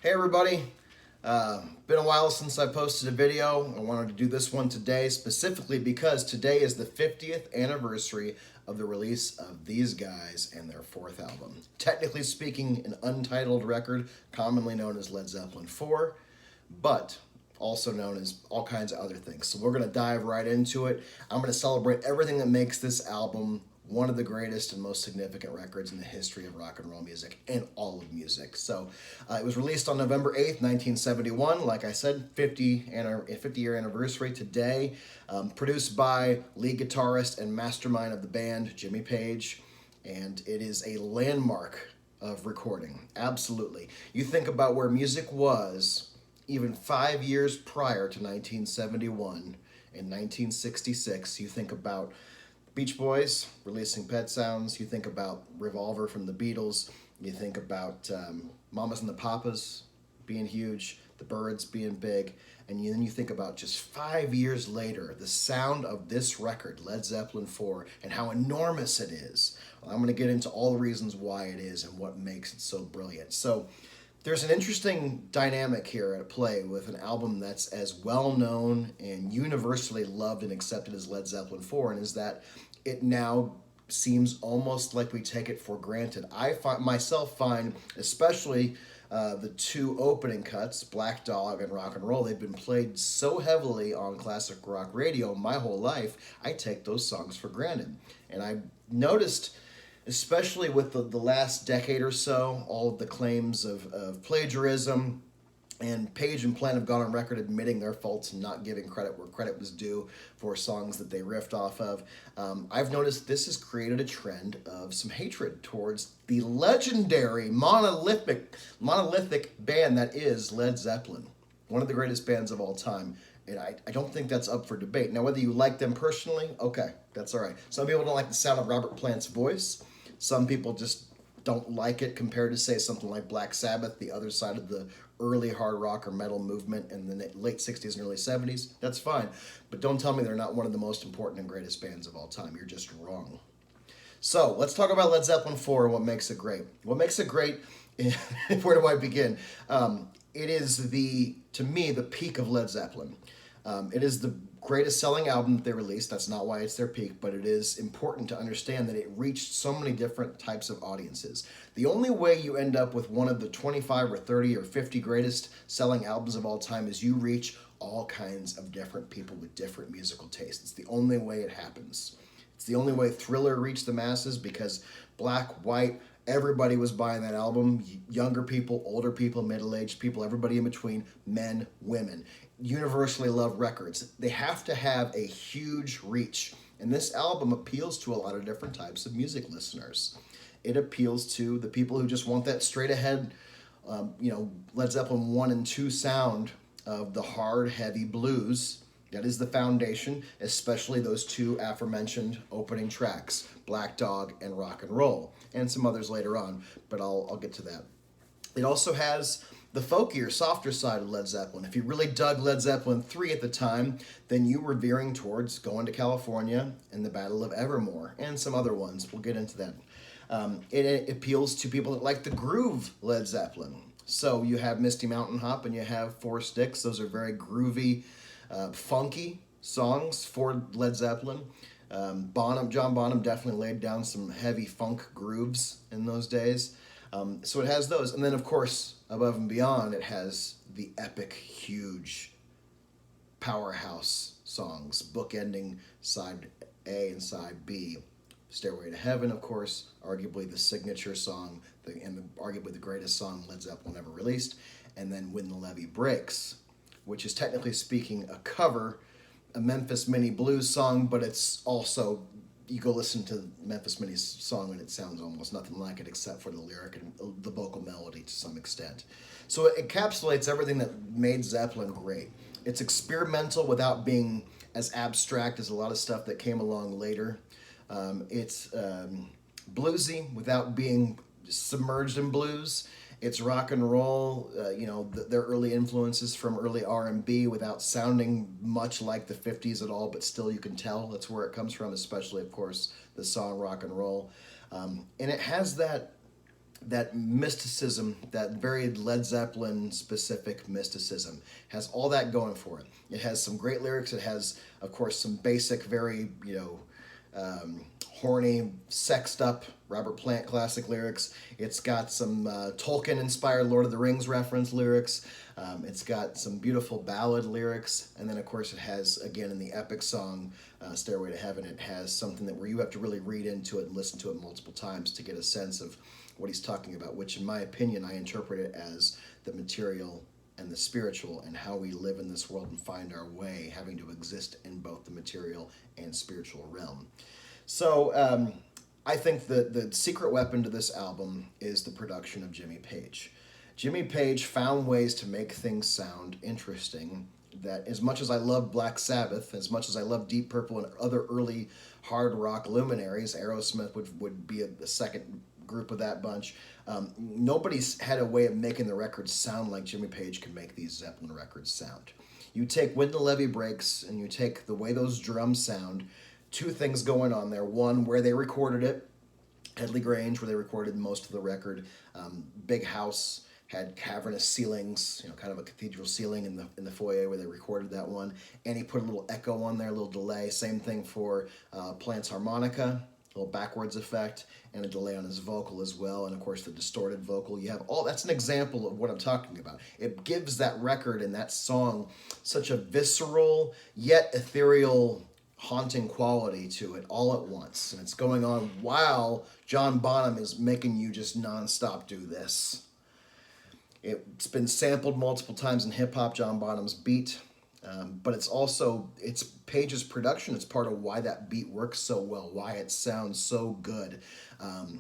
Hey everybody, been a while since I posted a video. I wanted to do this one today specifically because today is the 50th anniversary of the release of these guys and their fourth album. Technically speaking, an untitled record, commonly known as Led Zeppelin 4, but also known as all kinds of other things. So we're going to dive right into it. I'm going to celebrate everything that makes this album one of the greatest and most significant records in the history of rock and roll music and all of music. So it was released on November 8th, 1971. Like I said, 50-year anniversary today. Produced by lead guitarist and mastermind of the band, Jimmy Page. And it is a landmark of recording. Absolutely. You think about where music was even 5 years prior to 1971. In 1966, you think about Beach Boys releasing Pet Sounds. You think about Revolver from the Beatles. You think about Mamas and the Papas being huge, the Byrds being big, and then you think about just 5 years later, the sound of this record, Led Zeppelin 4, and how enormous it is. Well, I'm going to get into all the reasons why it is and what makes it so brilliant. So there's an interesting dynamic here at play with an album that's as well known and universally loved and accepted as Led Zeppelin 4, and is that it now seems almost like we take it for granted. I myself find, especially the two opening cuts, Black Dog and Rock and Roll, they've been played so heavily on classic rock radio my whole life, I take those songs for granted. And I noticed, especially with the last decade or so, all of the claims of plagiarism, and Page and Plant have gone on record admitting their faults and not giving credit where credit was due for songs that they riffed off of. I've noticed this has created a trend of some hatred towards the legendary monolithic band that is Led Zeppelin, one of the greatest bands of all time. And I don't think that's up for debate. Now, whether you like them personally, okay, that's all right. Some people don't like the sound of Robert Plant's voice. Some people just don't like it compared to, say, something like Black Sabbath, the other side of the early hard rock or metal movement in the late 60s and early 70s. That's fine. But don't tell me they're not one of the most important and greatest bands of all time. You're just wrong. So let's talk about Led Zeppelin 4 and what makes it great. What makes it great, where do I begin? It is, to me, the peak of Led Zeppelin. It is the greatest selling album that they released. That's not why it's their peak, but it is important to understand that it reached so many different types of audiences. The only way you end up with one of the 25 or 30 or 50 greatest selling albums of all time is you reach all kinds of different people with different musical tastes. It's the only way it happens. It's the only way Thriller reached the masses, because black, white, everybody was buying that album. Younger people, older people, middle-aged people, everybody in between, men, women. Universally loved records. They have to have a huge reach. And this album appeals to a lot of different types of music listeners. It appeals to the people who just want that straight ahead, Led Zeppelin 1 and 2 sound of the hard, heavy blues. That is the foundation, especially those two aforementioned opening tracks, Black Dog and Rock and Roll, and some others later on, but I'll get to that. It also has the folkier, softer side of Led Zeppelin. If you really dug Led Zeppelin 3 at the time, then you were veering towards Going to California and the Battle of Evermore, and some other ones. We'll get into that. It appeals to people that like the groove Led Zeppelin. So you have Misty Mountain Hop and you have Four Sticks. Those are very groovy, funky songs for Led Zeppelin. John Bonham definitely laid down some heavy funk grooves in those days. So it has those. And then, of course, above and beyond, it has the epic, huge powerhouse songs, bookending side A and side B. Stairway to Heaven, of course, arguably the signature song, arguably the greatest song Led Zeppelin ever released. And then When the Levee Breaks, which is technically speaking a cover, a Memphis Minnie blues song, but it's also, you go listen to Memphis Minnie's song and it sounds almost nothing like it except for the lyric and the vocal melody to some extent. So it encapsulates everything that made Zeppelin great. It's experimental without being as abstract as a lot of stuff that came along later. It's bluesy without being submerged in blues. It's rock and roll, their early influences from early R&B without sounding much like the 50s at all, but still you can tell that's where it comes from, especially, of course, the song Rock and Roll. And it has that that mysticism, that very Led Zeppelin specific mysticism, has all that going for it. It has some great lyrics. It has, of course, some basic, very, horny, sexed up Robert Plant classic lyrics. It's got some Tolkien inspired Lord of the Rings reference lyrics. It's got some beautiful ballad lyrics. And then, of course, it has, again, in the epic song Stairway to Heaven, it has something that where you have to really read into it and listen to it multiple times to get a sense of what he's talking about, which, in my opinion, I interpret it as the material and the spiritual and how we live in this world and find our way, having to exist in both the material and spiritual realm. So I think the secret weapon to this album is the production of Jimmy Page. Jimmy Page found ways to make things sound interesting. That as much as I love Black Sabbath, as much as I love Deep Purple and other early hard rock luminaries, Aerosmith would be a second group of that bunch. Nobody's had a way of making the records sound like Jimmy Page can make these Zeppelin records sound. You take When the Levee Breaks and you take the way those drums sound, two things going on there. One, where they recorded it, Headley Grange, where they recorded most of the record. Big house, had cavernous ceilings, kind of a cathedral ceiling in the foyer where they recorded that one. And he put a little echo on there, a little delay. Same thing for Plant's harmonica, a little backwards effect, and a delay on his vocal as well. And of course, the distorted vocal. You have all that's an example of what I'm talking about. It gives that record and that song such a visceral yet ethereal, haunting quality to it all at once. And it's going on while John Bonham is making you just nonstop do this. It's been sampled multiple times in hip-hop, John Bonham's beat, but it's Page's production. It's part of why that beat works so well, why it sounds so good,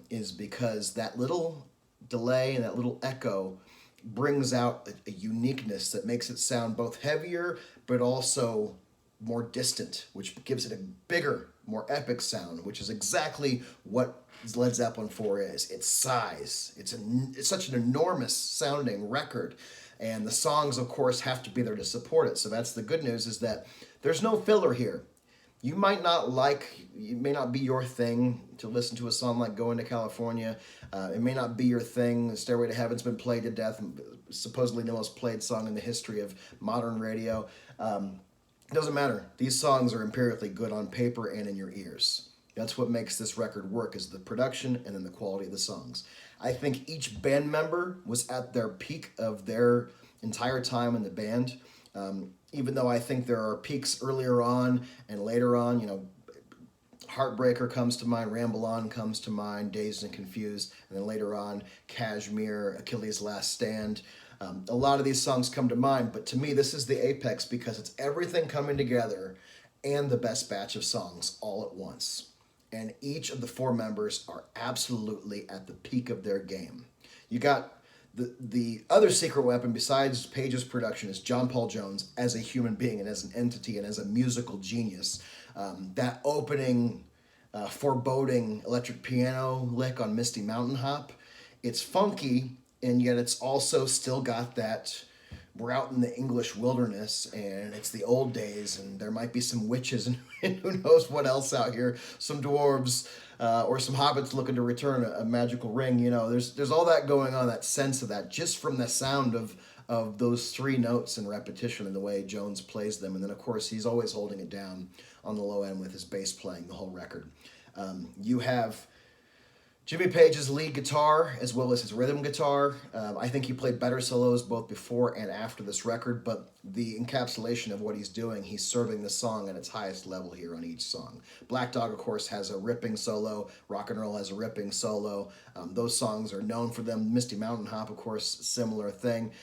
is because that little delay and that little echo brings out a uniqueness that makes it sound both heavier, but also more distant, which gives it a bigger, more epic sound, which is exactly what Led Zeppelin 4 is. Its size. It's such an enormous sounding record. And the songs, of course, have to be there to support it. So that's the good news, is that there's no filler here. It may not be your thing to listen to a song like Going to California. It may not be your thing. Stairway to Heaven's been played to death, supposedly the most played song in the history of modern radio. It doesn't matter. These songs are empirically good on paper and in your ears. That's what makes this record work, is the production and then the quality of the songs. I think each band member was at their peak of their entire time in the band. Even though I think there are peaks earlier on and later on, Heartbreaker comes to mind, Ramble On comes to mind, Dazed and Confused, and then later on, Kashmir, Achilles' Last Stand. A lot of these songs come to mind, but to me, this is the apex because it's everything coming together and the best batch of songs all at once. And each of the four members are absolutely at the peak of their game. You got the other secret weapon besides Page's production is John Paul Jones as a human being and as an entity and as a musical genius. That opening foreboding electric piano lick on Misty Mountain Hop, it's funky, and yet it's also still got that, we're out in the English wilderness and it's the old days and there might be some witches and who knows what else out here, some dwarves or some hobbits looking to return a magical ring. There's all that going on, that sense of that, just from the sound of those three notes and repetition and the way Jones plays them. And then, of course, he's always holding it down on the low end with his bass playing the whole record. You have Jimmy Page's lead guitar as well as his rhythm guitar. I think he played better solos both before and after this record, but the encapsulation of what he's doing, he's serving the song at its highest level here on each song. Black Dog, of course, has a ripping solo. Rock and Roll has a ripping solo. Those songs are known for them. Misty Mountain Hop, of course, similar thing.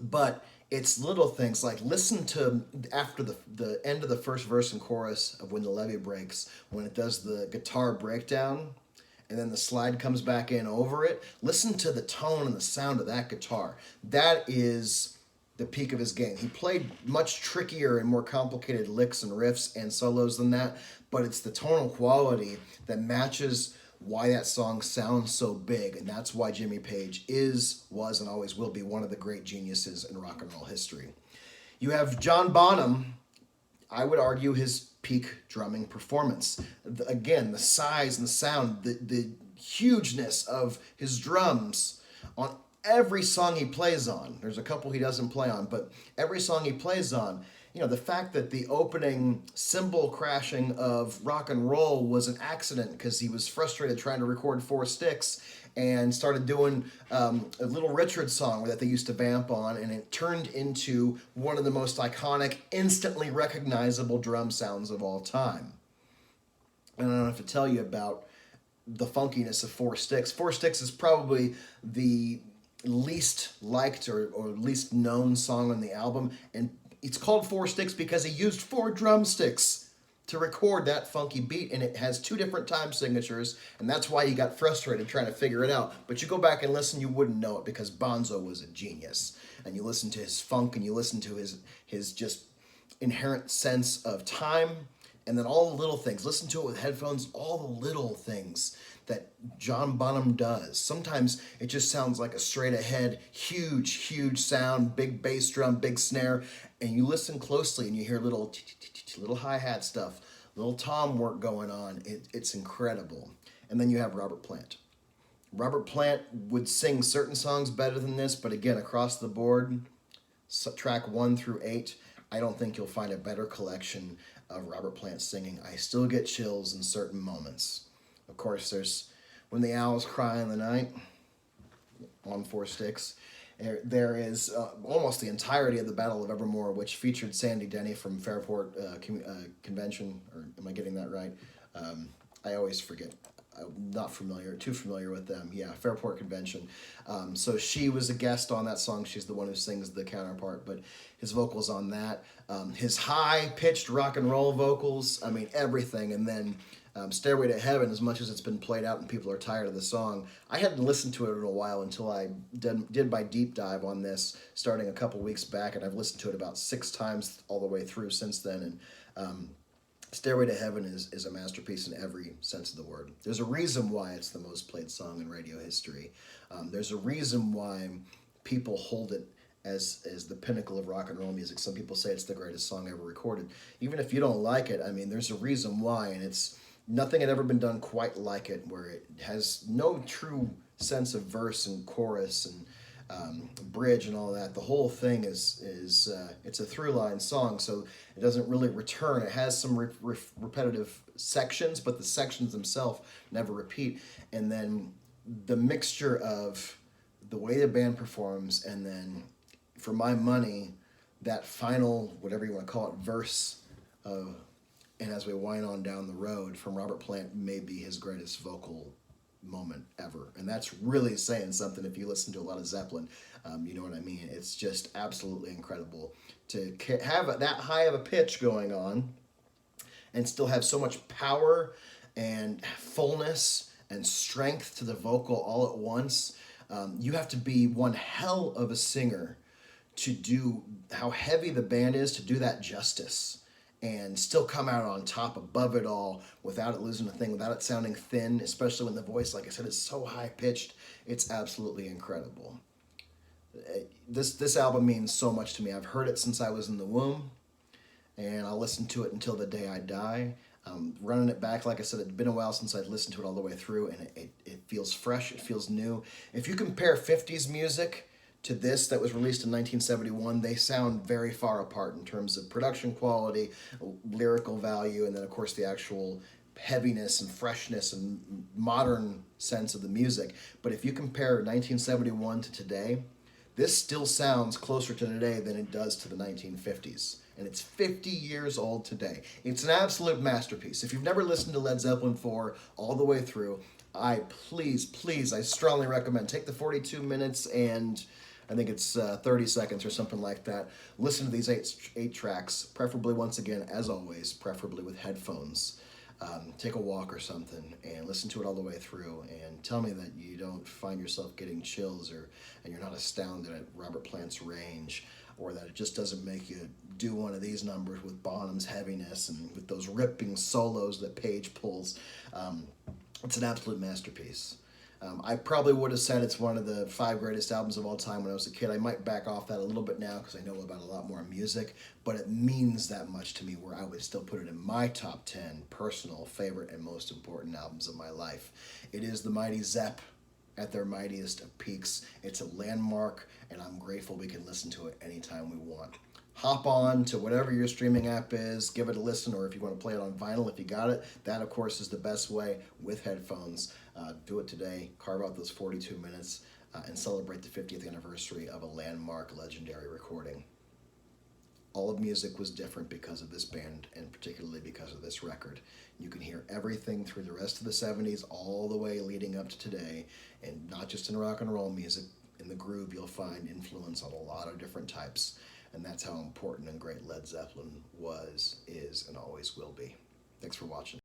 But it's little things like listen to after the end of the first verse and chorus of When the Levee Breaks, when it does the guitar breakdown, and then the slide comes back in over it. Listen to the tone and the sound of that guitar. That is the peak of his game. He played much trickier and more complicated licks and riffs and solos than that, but it's the tonal quality that matches why that song sounds so big, and that's why Jimmy Page was, and always will be one of the great geniuses in rock and roll history. You have John Bonham, I would argue his peak drumming performance. Again, the size and the sound, hugeness of his drums on every song he plays on. There's a couple he doesn't play on, but every song he plays on, the fact that the opening cymbal crashing of rock and roll was an accident because he was frustrated trying to record Four Sticks and started doing a Little Richard song that they used to vamp on, and it turned into one of the most iconic, instantly recognizable drum sounds of all time. And I don't have to tell you about the funkiness of Four Sticks. Four Sticks is probably the least liked or least known song on the album, and it's called Four Sticks because he used 4 drumsticks to record that funky beat, and it has 2 different time signatures, and that's why he got frustrated trying to figure it out. But you go back and listen, you wouldn't know it because Bonzo was a genius. And you listen to his funk, and you listen to his just inherent sense of time, and then all the little things. Listen to it with headphones, all the little things that John Bonham does. Sometimes it just sounds like a straight ahead, huge sound, big bass drum, big snare, and you listen closely and you hear little hi-hat stuff, little tom work going on. It's incredible. And then you have Robert Plant. Robert Plant would sing certain songs better than this, but again, across the board, track 1 through 8, I don't think you'll find a better collection of Robert Plant singing. I still get chills in certain moments. Of course, there's When the Owls Cry in the Night on Four Sticks. There is almost the entirety of the Battle of Evermore, which featured Sandy Denny from Fairport Convention. Or am I getting that right? I always forget. I'm not too familiar with them. Yeah, Fairport Convention. So she was a guest on that song. She's the one who sings the counterpart, but his vocals on that. His high-pitched rock and roll vocals, I mean, everything. And then Stairway to Heaven, as much as it's been played out and people are tired of the song, I hadn't listened to it in a while until I did my deep dive on this starting a couple weeks back, and I've listened to it about 6 times all the way through since then. And Stairway to Heaven is a masterpiece in every sense of the word. There's a reason why it's the most played song in radio history. There's a reason why people hold it as the pinnacle of rock and roll music. Some people say it's the greatest song ever recorded. Even if you don't like it, I mean, there's a reason why, and it's nothing had ever been done quite like it, where it has no true sense of verse and chorus and bridge and all that. The whole thing is it's a through-line song, so it doesn't really return. It has some repetitive sections, but the sections themselves never repeat. And then the mixture of the way the band performs, and then, for my money, that final, whatever you want to call it, verse of And As We Wind On Down the Road from Robert Plant may be his greatest vocal moment ever. And that's really saying something if you listen to a lot of Zeppelin. You know what I mean? It's just absolutely incredible to have that high of a pitch going on and still have so much power and fullness and strength to the vocal all at once. You have to be one hell of a singer to do how heavy the band is, to do that justice and still come out on top above it all without it losing a thing, without it sounding thin, especially when the voice, like I said, is so high-pitched. It's absolutely incredible. This album means so much to me. I've heard it since I was in the womb, and I'll listen to it until the day I die. Running it back, like I said, it's been a while since I'd listened to it all the way through, and it feels fresh, it feels new. If you compare 50s music to this that was released in 1971, they sound very far apart in terms of production quality, lyrical value, and then, of course, the actual heaviness and freshness and modern sense of the music. But if you compare 1971 to today, this still sounds closer to today than it does to the 1950s. And it's 50 years old today. It's an absolute masterpiece. If you've never listened to Led Zeppelin 4 all the way through, I strongly recommend. Take the 42 minutes and I think it's 30 seconds or something like that. Listen to these eight tracks, preferably, once again, as always, preferably with headphones. Take a walk or something and listen to it all the way through and tell me that you don't find yourself getting chills and you're not astounded at Robert Plant's range, or that it just doesn't make you do one of these numbers with Bonham's heaviness and with those ripping solos that Page pulls. It's an absolute masterpiece. I probably would have said it's one of the 5 greatest albums of all time when I was a kid. I might back off that a little bit now because I know about a lot more music, but it means that much to me where I would still put it in my top 10 personal favorite and most important albums of my life. It is the mighty Zepp at their mightiest of peaks. It's a landmark, and I'm grateful we can listen to it anytime we want. Hop on to whatever your streaming app is, give it a listen, or if you want to play it on vinyl, if you got it, that of course is the best way with headphones. Do it today, carve out those 42 minutes, and celebrate the 50th anniversary of a landmark legendary recording. All of music was different because of this band, and particularly because of this record. You can hear everything through the rest of the 70s all the way leading up to today, and not just in rock and roll music. In the groove, you'll find influence on a lot of different types, and that's how important and great Led Zeppelin was, is, and always will be. Thanks for watching.